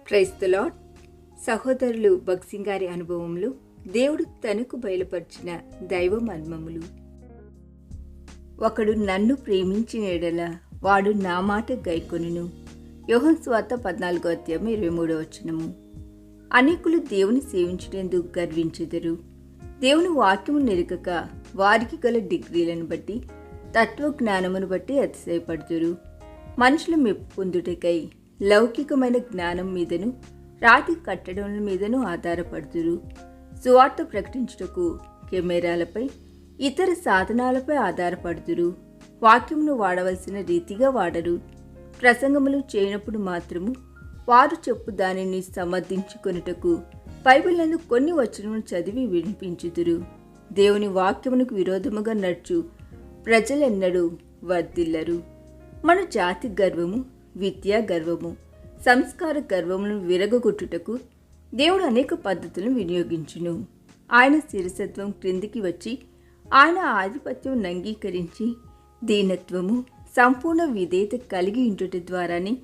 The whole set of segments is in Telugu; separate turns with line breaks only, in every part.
Praise the lord. సహోదరులు భక్సింగ్ గారి అనుభవములు, దేవుడు తనకు బయలుపరిచిన దైవ మర్మములు. ఒకడు నన్ను ప్రేమించిన ఎడల వాడు నా మాట గైకొనును. యోహాను సువార్త 14:23. అనేకులు దేవుని సేవించుటందుకు గర్వించెదరు. దేవుని వాక్యము నెరగక వారికి గల డిగ్రీలను బట్టి, తత్వజ్ఞానమును బట్టి అతిశయపడుతురు. మనుషులు మెప్పు పొందుటకై లౌకికమైన జ్ఞానం మీదను రాతి కట్టడముల మీదను ఆధారపడుతురు. సువార్త ప్రకటించుటకు కెమెరాలపై, ఇతర సాధనాలపై ఆధారపడుతురు. వాక్యమును వాడవలసిన రీతిగా వాడరు. ప్రసంగములు చేయనప్పుడు మాత్రము వారు చెప్పు దానిని సమర్థించుకొనుటకు బైబిల్నందు కొన్ని వచనములు చదివి వినిపించుదురు. దేవుని వాక్యమునకు విరోధముగా నడుచు ప్రజలెన్నడూ వర్ధిల్లరు. మన జాతి గర్వము, విద్యా గర్వము, సంస్కార గర్వములను విరగొట్టుటకు దేవుడు అనేక పద్ధతులను వినియోగించును. ఆయన శిరసత్వం క్రిందికి వచ్చి ఆయన ఆధిపత్యం అంగీకరించి దీనత్వము, సంపూర్ణ విధేయత కలిగి ఉంటుట ద్వారానే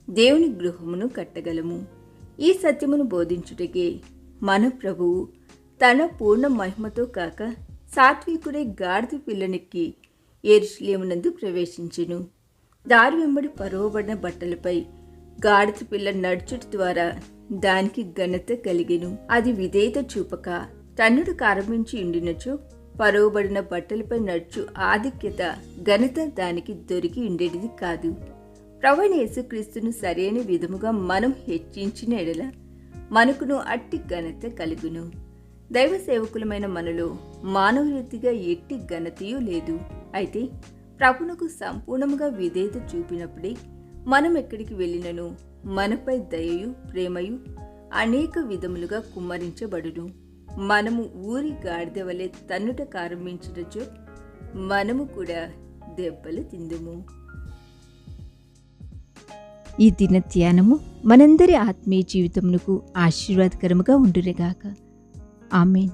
దేవుని గృహమును కట్టగలము. ఈ సత్యమును బోధించుటకే మన ప్రభువు తన పూర్ణ మహిమతో కాక సాత్వికుడే గాడిద పిల్లనెక్కి యెరూషలేమునందు ప్రవేశించెను. దారి వెంబడి పరువబడిన బట్టలపై గాడిద పిల్ల నడుచుట ద్వారా దానికి ఘనత కలిగెను. అది విధేయత చూపక తన్నుడు ఆరంభించి ఉండినచో పరువబడిన బట్టలపై నడుచు ఆధిక్యత, ఘనత దానికి దొరికి ఉండేది కాదు. ప్రభువైన యేసుక్రీస్తును సరైన విధముగా మనం హెచ్చించిన ఎడల మనకును అట్టి ఘనత కలుగును. దైవ సేవకులమైన మనలో మానవ రీతిగా ఎట్టి ఘనతయూ లేదు. అయితే ప్రభువునకు సంపూర్ణముగా విధేయత చూపినప్పుడే మనం ఎక్కడికి వెళ్ళినను మనపై దయయు, ప్రేమయు అనేక విధములుగా కుమ్మరించబడును. మనము ఊరి గాడిద వలె తన్నుట ప్రారంభించుటచో మనము కూడా దెబ్బలు తిందుము.
ఈ దిన ధ్యానము మనందరి ఆత్మీయ జీవితమునకు ఆశీర్వాదకరముగా ఉండునుగాక. ఆమేన్.